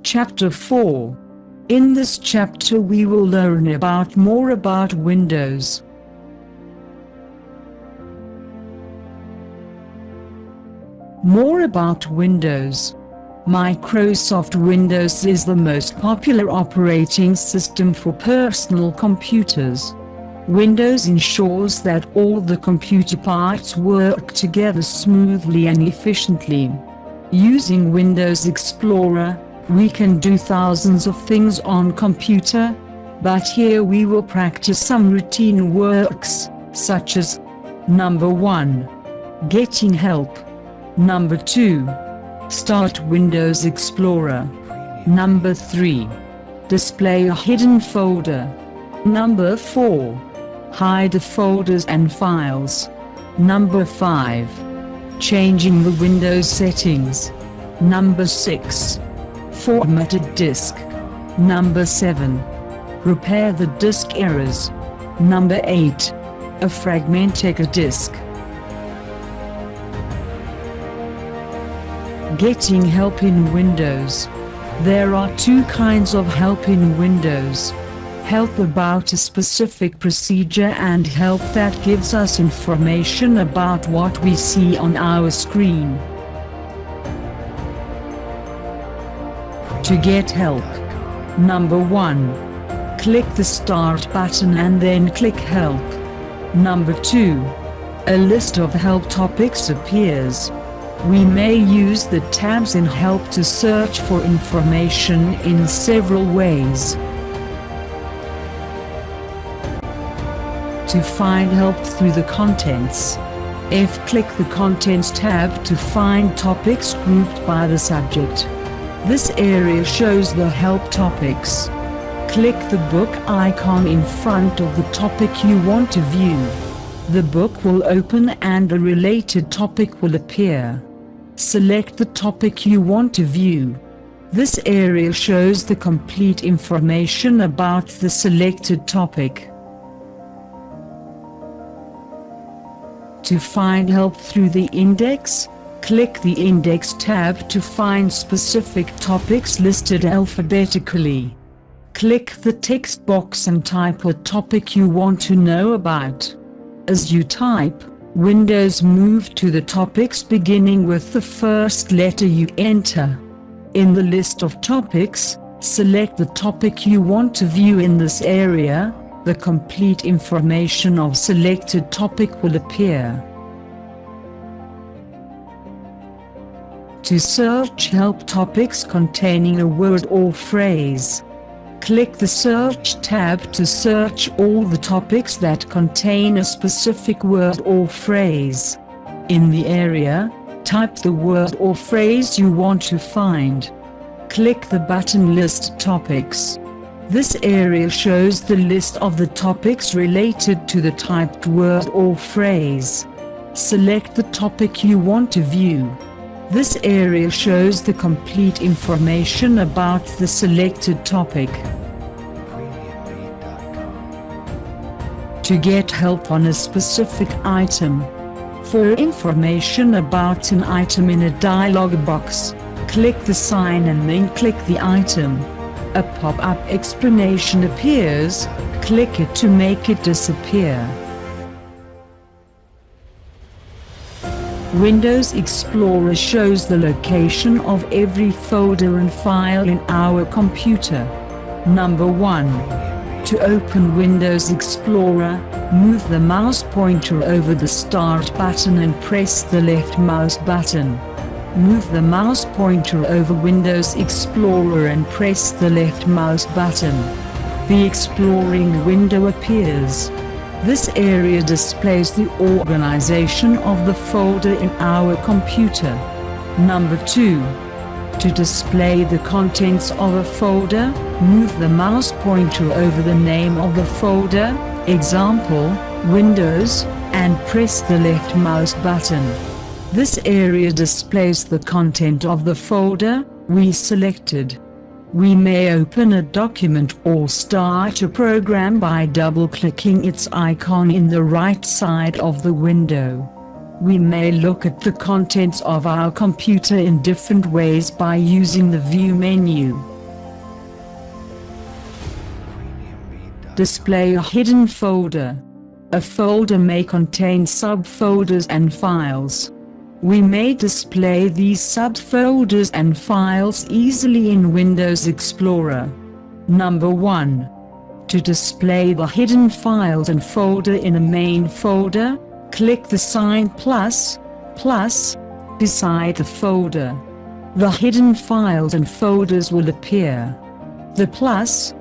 Chapter 4. In this chapter we will learn more about Windows. More about Windows. Microsoft Windows is the most popular operating system for personal computers. Windows ensures that all the computer parts work together smoothly and efficiently. Using Windows Explorer, we can do thousands of things on computer, but here we will practice some routine works, such as Number 1. Getting help. Number 2. Start Windows Explorer. Number 3. Display a hidden folder. Number 4. Hide the folders and files. Number 5. Changing the Windows settings. Number 6. Formatted disk. Number 7. Repair the disk errors. Number 8. A fragmented disk. Getting help in Windows. There are two kinds of help in Windows. Help about a specific procedure and help that gives us information about what we see on our screen. To get help. Number 1. Click the Start button and then click Help. Number 2. A list of help topics appears. We may use the tabs in Help to search for information in several ways. To find help through the contents. Click the Contents tab to find topics grouped by the subject. This area shows the help topics. Click the book icon in front of the topic you want to view. The book will open and a related topic will appear. Select the topic you want to view. This area shows the complete information about the selected topic. To find help through the index, click the Index tab to find specific topics listed alphabetically. Click the text box and type a topic you want to know about. As you type, Windows moves to the topics beginning with the first letter you enter. In the list of topics, select the topic you want to view in this area. The complete information of selected topic will appear. To search help topics containing a word or phrase. Click the Search tab to search all the topics that contain a specific word or phrase. In the area, type the word or phrase you want to find. Click the button List Topics. This area shows the list of the topics related to the typed word or phrase. Select the topic you want to view. This area shows the complete information about the selected topic. To get help on a specific item. For information about an item in a dialog box, click the sign and then click the item. A pop-up explanation appears. Click it to make it disappear. Windows Explorer shows the location of every folder and file in our computer. Number 1. To open Windows Explorer, move the mouse pointer over the Start button and press the left mouse button. Move the mouse pointer over Windows Explorer and press the left mouse button. The Exploring window appears. This area displays the organization of the folder in our computer. Number 2. To display the contents of a folder, move the mouse pointer over the name of the folder, example, Windows, and press the left mouse button. This area displays the content of the folder we selected. We may open a document or start a program by double-clicking its icon in the right side of the window. We may look at the contents of our computer in different ways by using the View menu. Display a hidden folder. A folder may contain subfolders and files. We may display these subfolders and files easily in Windows Explorer. Number 1. To display the hidden files and folder in a main folder, click the sign plus beside the folder. The hidden files and folders will appear. The plus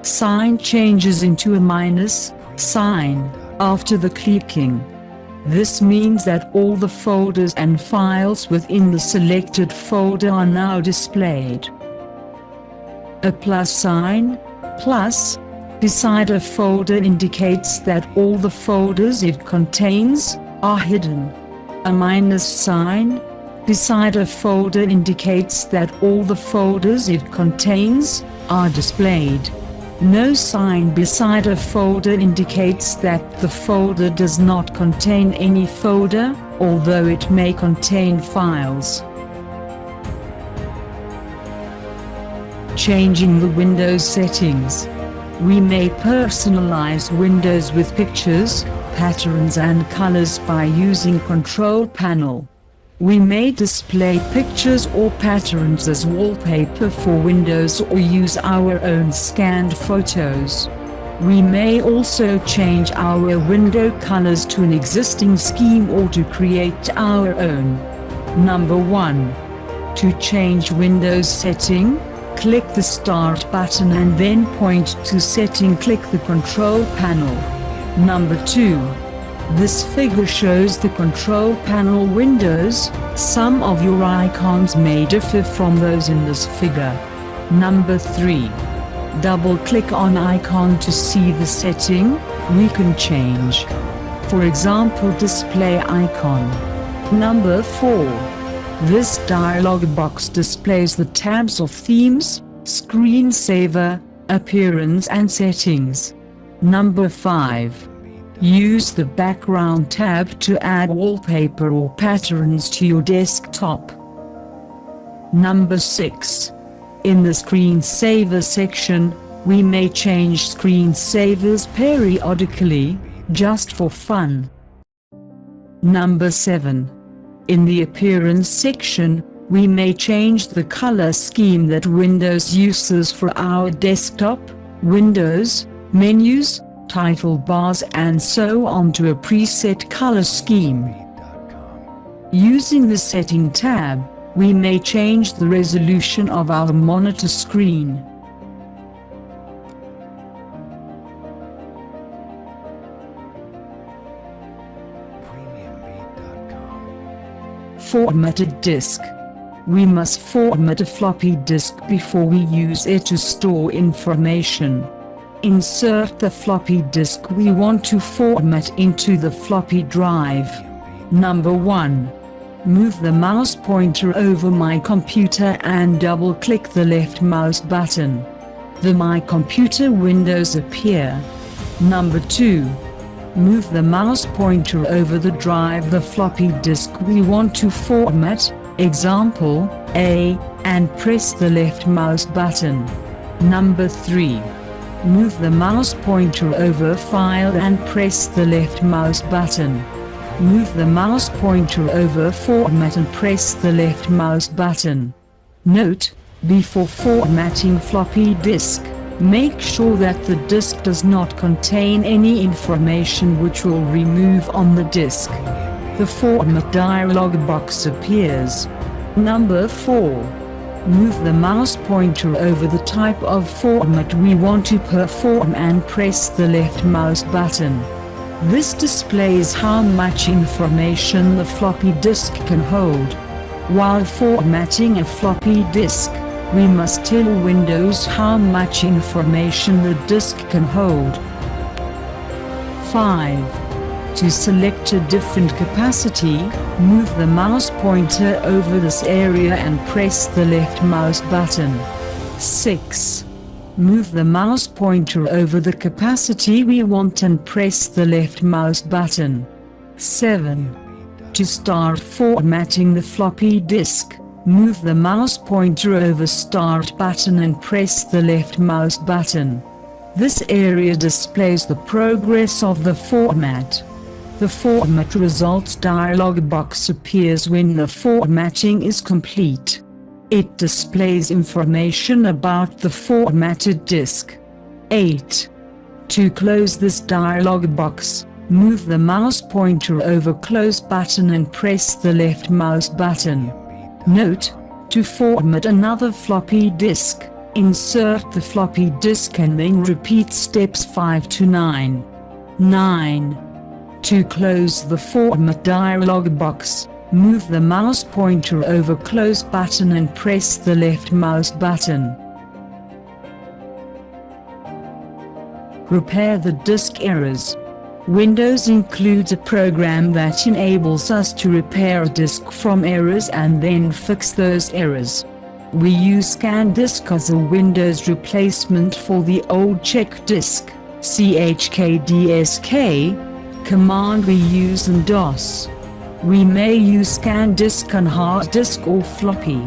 sign changes into a minus sign after the clicking. This means that all the folders and files within the selected folder are now displayed. A plus sign beside a folder indicates that all the folders it contains are hidden. A minus sign beside a folder indicates that all the folders it contains are displayed. No sign beside a folder indicates that the folder does not contain any folder, although it may contain files. Changing the Windows settings. We may personalize Windows with pictures, patterns and colors by using Control Panel. We may display pictures or patterns as wallpaper for Windows or use our own scanned photos. We may also change our window colors to an existing scheme or to create our own. Number 1. To change Windows setting, click the Start button and then point to Setting. Click the Control Panel. Number 2. This figure shows the Control Panel windows. Some of your icons may differ from those in this figure. Number 3. Double-click on icon to see the setting we can change. For example, display icon. Number 4. This dialog box displays the tabs of Themes, Screensaver, Appearance and Settings. Number 5. Use the Background tab to add wallpaper or patterns to your desktop. Number 6. In the Screensaver section, we may change screensavers periodically, just for fun. Number 7. In the Appearance section, we may change the color scheme that Windows uses for our desktop, windows, menus, title bars and so on to a preset color scheme. Using the Setting tab, we may change the resolution of our monitor screen. Formatted disk. We must format a floppy disk before we use it to store information. Insert the floppy disk we want to format into the floppy drive. Number 1. Move the mouse pointer over my computer and double-click the left mouse button. The My Computer windows appear. Number 2. Move the mouse pointer over the drive the floppy disk we want to format, example, A, and press the left mouse button. Number 3. Move the mouse pointer over File and press the left mouse button. Move the mouse pointer over Format and press the left mouse button. Note: before formatting floppy disk, make sure that the disk does not contain any information which will remove on the disk. The Format dialog box appears. Number 4. Move the mouse pointer over the type of format we want to perform and press the left mouse button. This displays how much information the floppy disk can hold. While formatting a floppy disk, we must tell Windows how much information the disk can hold. 5. To select a different capacity, move the mouse pointer over this area and press the left mouse button. 6. Move the mouse pointer over the capacity we want and press the left mouse button. 7. To start formatting the floppy disk, move the mouse pointer over Start button and press the left mouse button. This area displays the progress of the format. The Format Results dialog box appears when the formatting is complete. It displays information about the formatted disk. 8. To close this dialog box, move the mouse pointer over Close button and press the left mouse button. Note: to format another floppy disk, insert the floppy disk and then repeat steps 5 to 9. 9. To close the Format dialog box, move the mouse pointer over Close button and press the left mouse button. Repair the disk errors. Windows includes a program that enables us to repair a disk from errors and then fix those errors. We use ScanDisk as a Windows replacement for the old check disk, chkdsk, command we use in DOS. We may use ScanDisk on hard disk or floppy.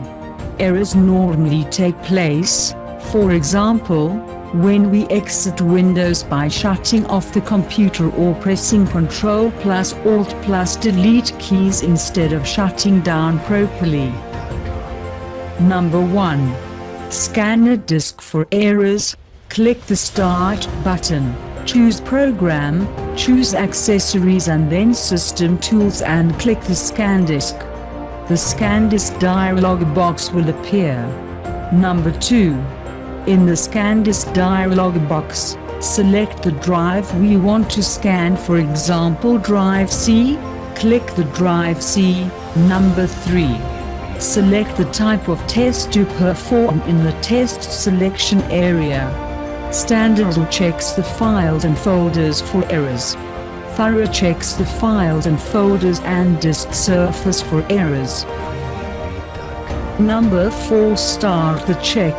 Errors normally take place, for example, when we exit Windows by shutting off the computer or pressing Ctrl+Alt+Delete keys instead of shutting down properly. Number 1. Scan a disk for errors. Click the Start button, choose Program, choose Accessories and then System Tools and click the ScanDisk. The ScanDisk dialog box will appear. Number 2. In the ScanDisk dialog box, select the drive we want to scan, for example drive C. Click the drive C. Number 3. Select the type of test to perform in the test selection area. Standard checks the files and folders for errors. Thorough checks the files and folders and disk surface for errors. Number 4. Start the check.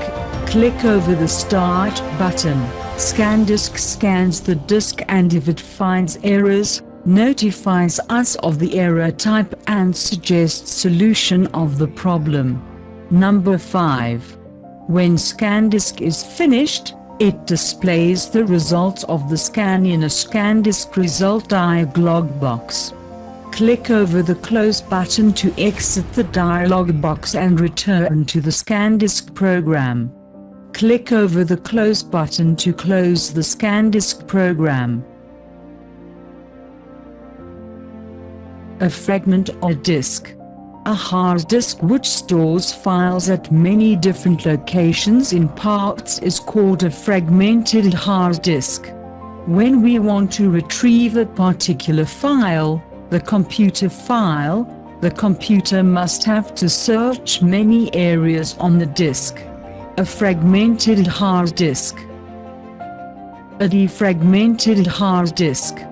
Click over the Start button. ScanDisk scans the disk and if it finds errors, notifies us of the error type and suggests solution of the problem. Number 5. When ScanDisk is finished, it displays the results of the scan in a ScanDisk result dialog box. Click over the Close button to exit the dialog box and return to the ScanDisk program. Click over the Close button to close the ScanDisk program. A fragment or disk. A hard disk which stores files at many different locations in parts is called a fragmented hard disk. When we want to retrieve a particular file, the computer must have to search many areas on the disk. A fragmented hard disk. A defragmented hard disk.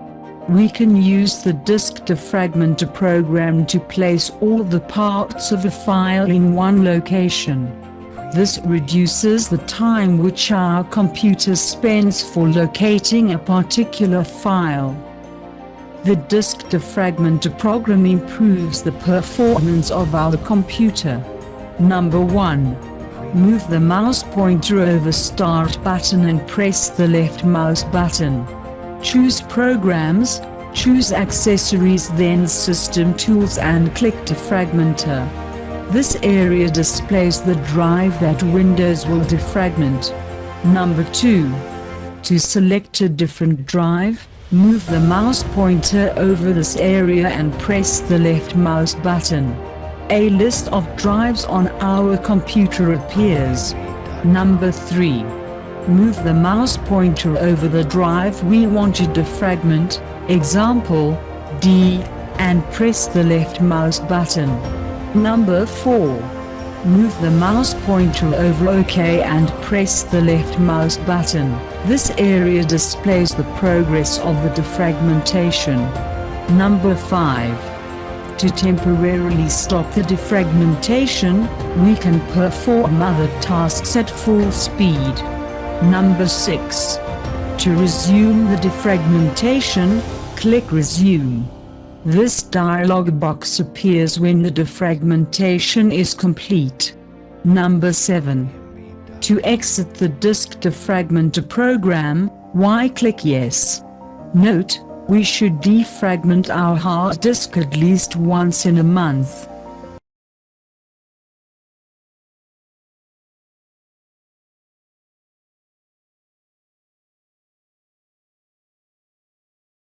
We can use the disk defragmenter program to place all the parts of a file in one location. This reduces the time which our computer spends for locating a particular file. The disk defragmenter program improves the performance of our computer. Number 1. Move the mouse pointer over Start button and press the left mouse button. Choose Programs, choose Accessories then System Tools and click Defragmenter. This area displays the drive that Windows will defragment. Number 2. To select a different drive, move the mouse pointer over this area and press the left mouse button. A list of drives on our computer appears. Number 3. Move the mouse pointer over the drive we want to defragment, example, D, and press the left mouse button. Number 4. Move the mouse pointer over OK and press the left mouse button. This area displays the progress of the defragmentation. Number 5. To temporarily stop the defragmentation, we can perform other tasks at full speed. Number 6. To resume the defragmentation, click Resume. This dialog box appears when the defragmentation is complete. Number 7. To exit the disk defragmenter program, click Yes. Note, we should defragment our hard disk at least once in a month.